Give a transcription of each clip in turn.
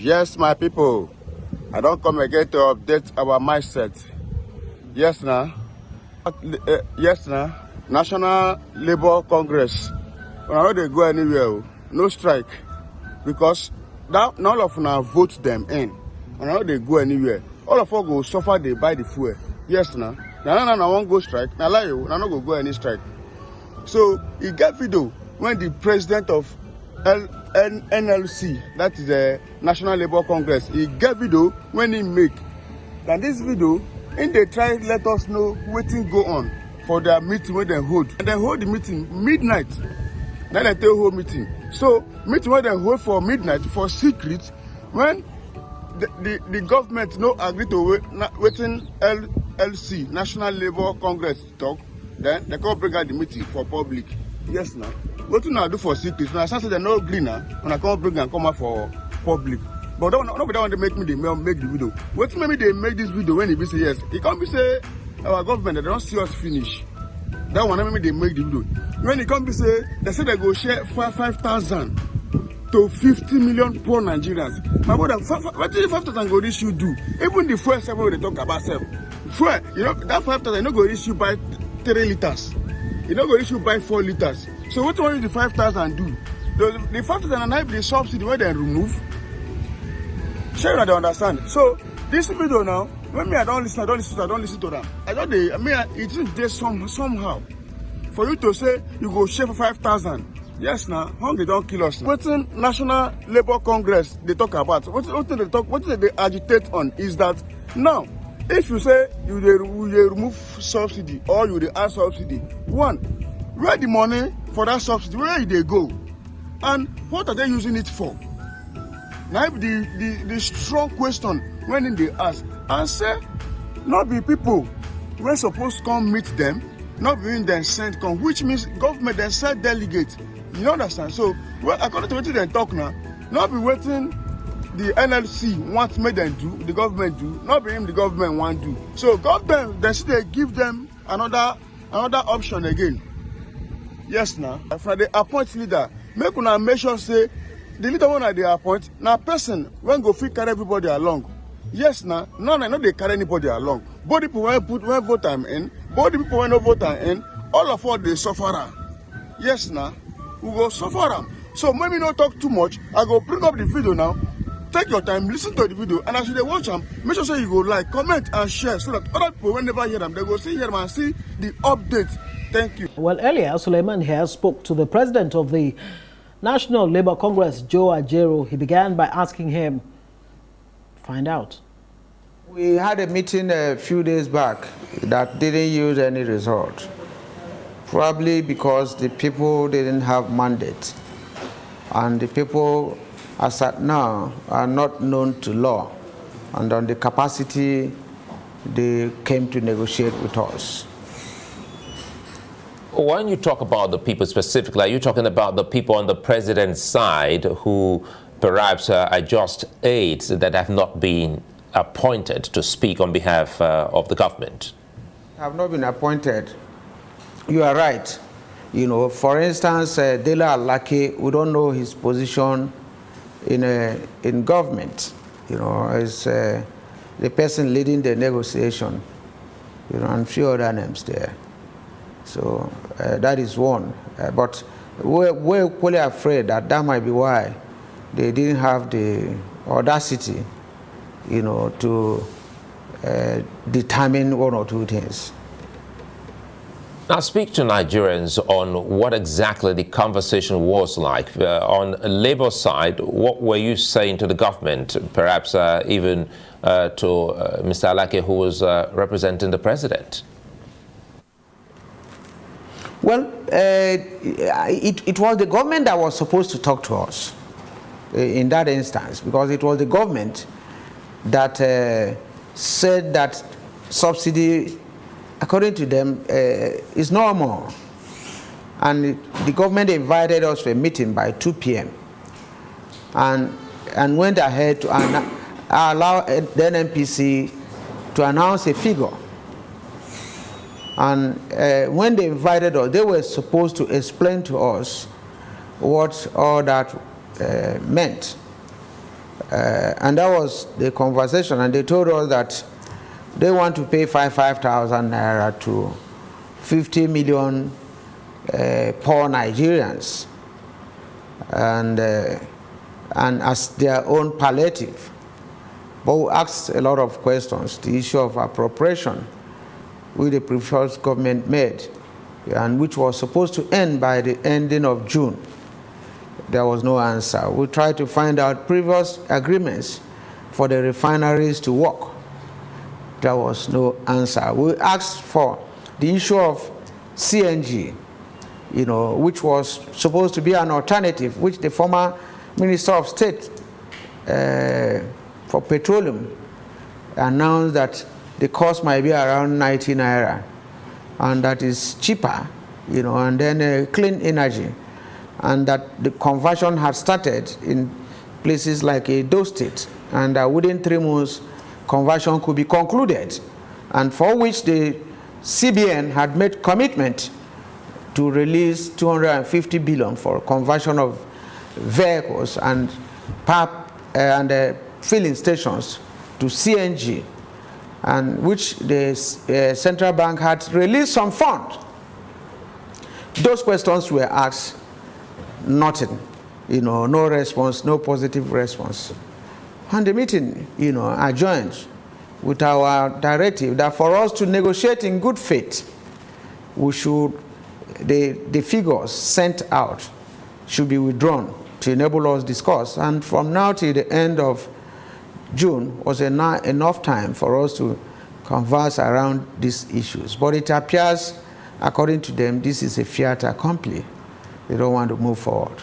Yes, my people, I don't come again to update our mindset. Yes, now. Yes, now. National Labour Congress. When I know they go anywhere, no strike. Because that none of them vote them in. And I know they go anywhere. All of us go suffer, they buy the fuel. Yes, now. Now, I won't go strike. Now, lie you, I not go any strike. So, he get video when the president of NLC, that is the National Labour Congress, he get video when he make. And this video, in they try let us know what thing go on for their meeting when they hold. And they hold the meeting midnight. Now they tell whole meeting. So, meeting when they hold for midnight, for secret, when the government no agree to waiting NLC, National Labour Congress talk, then they come bring out the meeting for public. Yes, now. What do I do for secret? Now, I say they no agree now. When I come bring and come out for public. But nobody want to make me make the video. What maybe they make this video when they be say yes? It can't be say our government they don't see us finish. That one maybe they make the video. When it can't be say they go share 5,000 to 50 million poor Nigerians. My brother, what did 5,000 go this you do? Even the first time they talk about self. Fuel, that 5,000 no go this you buy 3 liters. You no go this you buy 4 liters. So what will the 5,000 do? The 5,000 and the subsidy where they remove. Sure, I don't understand. So this video now, when me I don't listen to them. It is there somehow. For you to say you go share for 5,000. Yes, now hungry don't kill us. What in National Labour Congress they talk about? What they agitate on is that now, if you say you remove subsidy or you add subsidy, one, where the money for that subsidy, where they go, and what are they using it for? Now the strong question when they ask and say, not be people when supposed to come meet them, not being then sent come, which means government then send delegate. You understand? So well, according to what they talk now, not be waiting the NLC wants make them do, the government do, not be him the government want do. So government then still give them another option again. Yes, now for the appoint leader, make una make sure say the leader one they appoint now person when go fit carry everybody along. Yes, now no they carry anybody along. Both the people when vote them in, both the people when no vote them in, all of us they suffer. Yes, now we go suffer them. So maybe not talk too much. I go bring up the video now. Take your time, listen to the video, and as you watch them, make sure you go like, comment, and share so that other people when never hear them, they go see them and see the update. Thank you. Well, earlier, Suleiman here spoke to the president of the National Labour Congress, Joe Ajero. He began by asking him, find out. We had a meeting a few days back that didn't yield any result. Probably because the people didn't have mandate. And the people, as at now, are not known to law. And on the capacity, they came to negotiate with us. When you talk about the people specifically, are you talking about the people on the president's side who perhaps are just aides that have not been appointed to speak on behalf of the government? Have not been appointed. You are right. You know, for instance, Dela Alake, we don't know his position in government. You know, as the person leading the negotiation. You know, and a few other names there. So that is one. But we're equally afraid that might be why they didn't have the audacity, you know, to determine one or two things. Now speak to Nigerians on what exactly the conversation was like. On the Labour side, what were you saying to the government, perhaps even to Mr. Alake, who was representing the president? Well, it was the government that was supposed to talk to us in that instance, because it was the government that said that subsidy, according to them, is normal. And the government invited us for a meeting by 2 p.m. and went ahead to allow the NNPC to announce a figure. And when they invited us, they were supposed to explain to us what all that meant. And that was the conversation, and they told us that they want to pay 5,000 naira to 50 million poor Nigerians, and as their own palliative. But we asked a lot of questions. The issue of appropriation, which the previous government made, and which was supposed to end by the ending of June. There was no answer. We tried to find out previous agreements for the refineries to work. There was no answer. We asked for the issue of CNG, which was supposed to be an alternative, which the former Minister of State for Petroleum announced that the cost might be around 90 naira, and that is cheaper, and then clean energy, and that the conversion had started in places like Edo State, and within 3 months, conversion could be concluded, and for which the CBN had made commitment to release 250 billion for conversion of vehicles and filling stations to CNG, and which the central bank had released some funds. Those questions were asked, nothing, no response, no positive response. And the meeting, adjourned with our directive that for us to negotiate in good faith, we should, the figures sent out should be withdrawn to enable us to discuss. And from now till the end of June was enough time for us to converse around these issues. But it appears, according to them, this is a fait accompli. They don't want to move forward.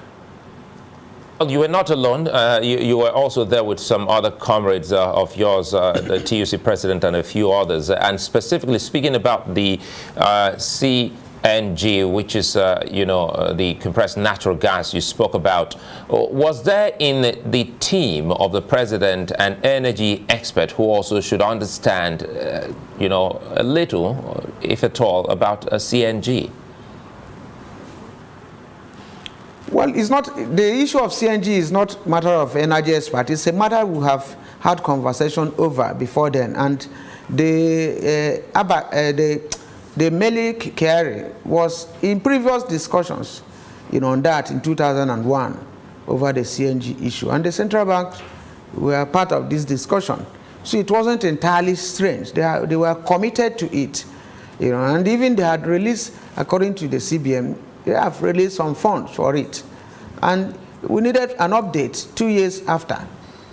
Well, you were not alone. You were also there with some other comrades of yours, the TUC president and a few others. And specifically speaking about the CNG, which is, the compressed natural gas you spoke about, was there in the team of the president an energy expert who also should understand, a little, if at all, about CNG? Well, it's not, the issue of CNG is not a matter of energy expert. It's a matter we have had conversation over before then. And the Melik Kerry was in previous discussions, on that in 2001 over the CNG issue. And the central bank were part of this discussion. So it wasn't entirely strange. They were committed to it, and even they had released, according to the CBN, they have released some funds for it. And we needed an update 2 years after,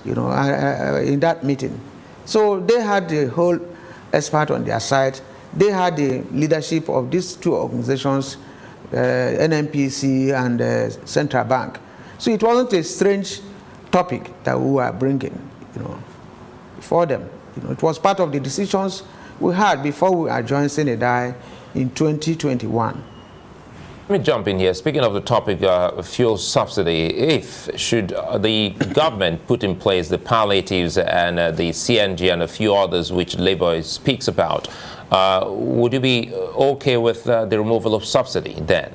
in that meeting. So they had the whole expert on their side. They had the leadership of these two organizations, NNPC and Central Bank. So it wasn't a strange topic that we were bringing, for them. It was part of the decisions we had before we adjourned Senedai in 2021. Let me jump in here. Speaking of the topic, fuel subsidy, should the government put in place the palliatives and the CNG and a few others which Labour speaks about, would you be okay with the removal of subsidy then?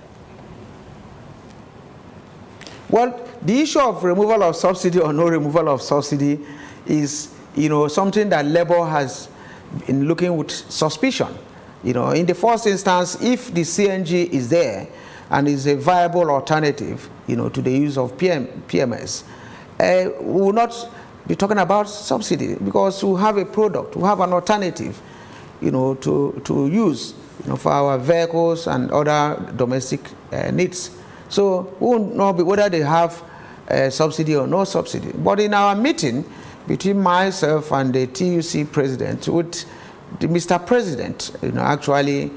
Well, the issue of removal of subsidy or no removal of subsidy is, something that Labour has been looking with suspicion. In the first instance, if the CNG is there and is a viable alternative, to the use of PMS, we will not be talking about subsidy because we have a product, we have an alternative, to use, for our vehicles and other domestic needs. So we will not be whether they have subsidy or no subsidy. But in our meeting between myself and the TUC president, with the Mr. President, actually,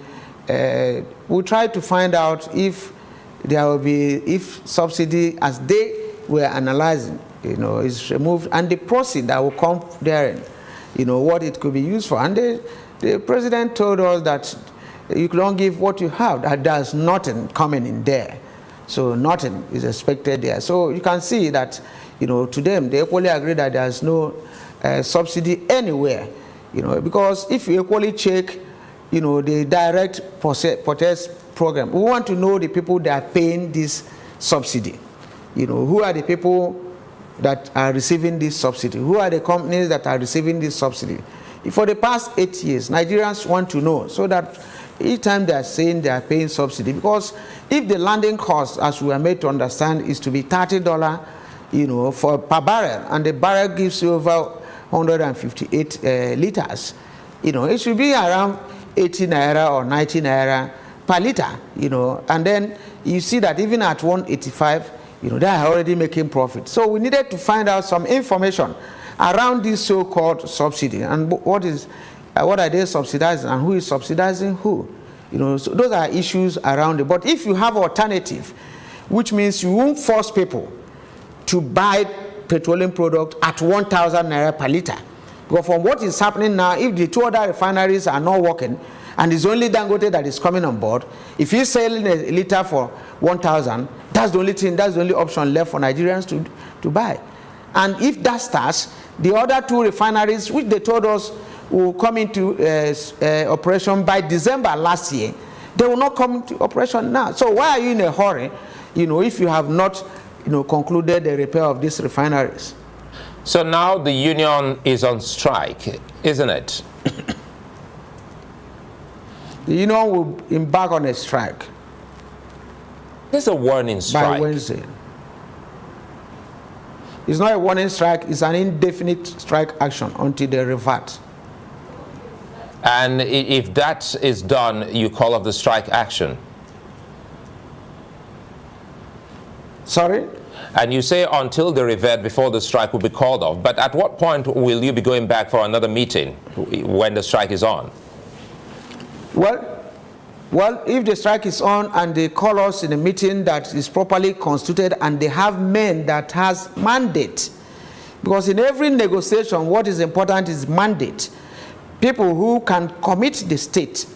we tried to find out if there will be, if subsidy, as they were analyzing, is removed, and the proceeds that will come therein, what it could be used for. And the president told us that you don't give what you have, that there's nothing coming in there. So nothing is expected there. So you can see that, to them, they equally agree that there's no subsidy anywhere. Because if you equally check, the direct purchase program, we want to know the people that are paying this subsidy. Who are the people that are receiving this subsidy? Who are the companies that are receiving this subsidy? For the past 8 years, Nigerians want to know, so that each time they are saying they are paying subsidy, because if the landing cost, as we are made to understand, is to be $30, for per barrel, and the barrel gives you over 158 liters, it should be around 80 naira or 90 naira per liter, and then you see that even at 185, they are already making profit. So we needed to find out some information around this so-called subsidy, and what are they subsidizing, and who is subsidizing who. So those are issues around it. But if you have alternative, which means you won't force people to buy petroleum product at 1,000 naira per liter. Because from what is happening now, if the two other refineries are not working, and it's only Dangote that is coming on board, if he's selling a liter for 1,000, that's the only thing, that's the only option left for Nigerians to buy. And if that starts, the other two refineries, which they told us will come into operation by December last year, they will not come into operation now. So why are you in a hurry, if you have not, concluded the repair of these refineries? So now the union is on strike, isn't it? The union will embark on a strike. This is a warning strike. By Wednesday. It's not a warning strike, it's an indefinite strike action until they revert. And if that is done, you call off the strike action? Sorry? And you say until they revert before the strike will be called off. But at what point will you be going back for another meeting when the strike is on? Well, if the strike is on and they call us in a meeting that is properly constituted and they have men that has mandate, because in every negotiation what is important is mandate. People who can commit the state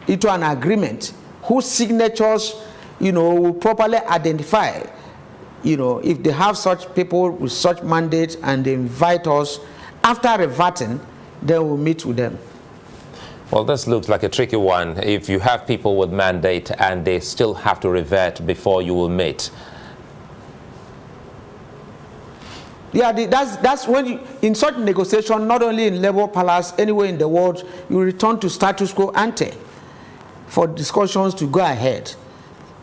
into an agreement, whose signatures, will properly identify, if they have such people with such mandate and they invite us, after reverting, then we'll meet with them. Well, this looks like a tricky one. If you have people with mandate and they still have to revert before you will meet. Yeah, that's when you, in such negotiation, not only in Labour Palace, anywhere in the world, you return to status quo ante for discussions to go ahead.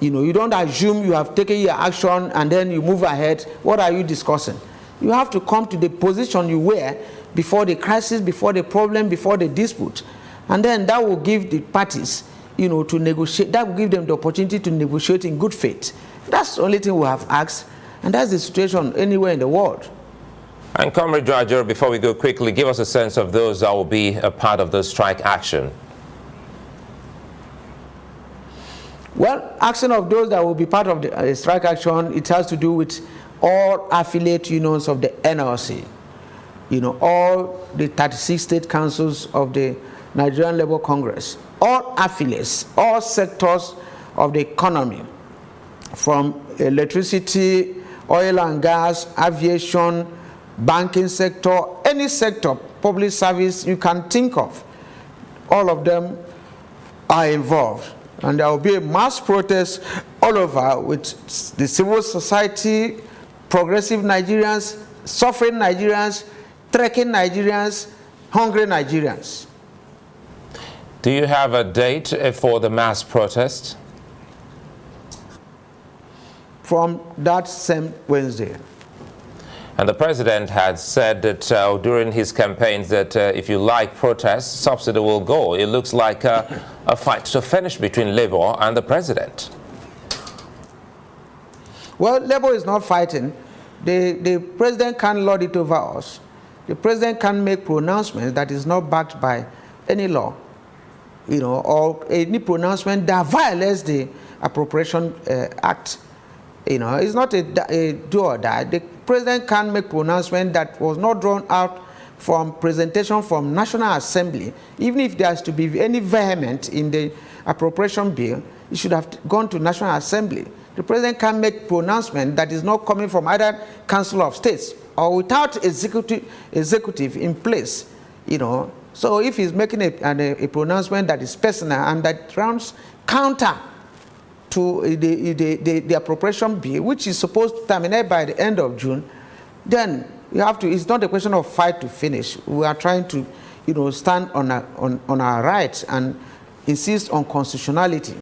You don't assume you have taken your action and then you move ahead. What are you discussing? You have to come to the position you were before the crisis, before the problem, before the dispute. And then that will give the parties, to negotiate. That will give them the opportunity to negotiate in good faith. That's the only thing we have asked, and that's the situation anywhere in the world. And Comrade Ajero, before we go quickly, give us a sense of those that will be a part of the strike action. Well, action of those that will be part of the strike action, it has to do with all affiliate unions of the NLC. All the 36 state councils of the Nigerian Labour Congress, all affiliates, all sectors of the economy, from electricity, oil and gas, aviation, banking sector, any sector, public service you can think of, all of them are involved. And there will be a mass protest all over with the civil society, progressive Nigerians, suffering Nigerians, trekking Nigerians, hungry Nigerians. Do you have a date for the mass protest? From that same Wednesday. And the president had said that during his campaigns that if you like protests, subsidy will go. It looks like a fight to finish between Labour and the president. Well, Labour is not fighting. The president can't lord it over us. The president can make pronouncements that is not backed by any law, or any pronouncement that violates the Appropriation Act. It's not a do or die. The president can make pronouncement that was not drawn out from presentation from National Assembly. Even if there has to be any vehement in the appropriation bill, it should have gone to National Assembly. The president can make pronouncement that is not coming from either Council of States or without executive in place, So if he's making a pronouncement that is personal and that runs counter to the appropriation bill, which is supposed to terminate by the end of June, then you have to, it's not a question of fight to finish. We are trying to, stand on our rights and insist on constitutionality.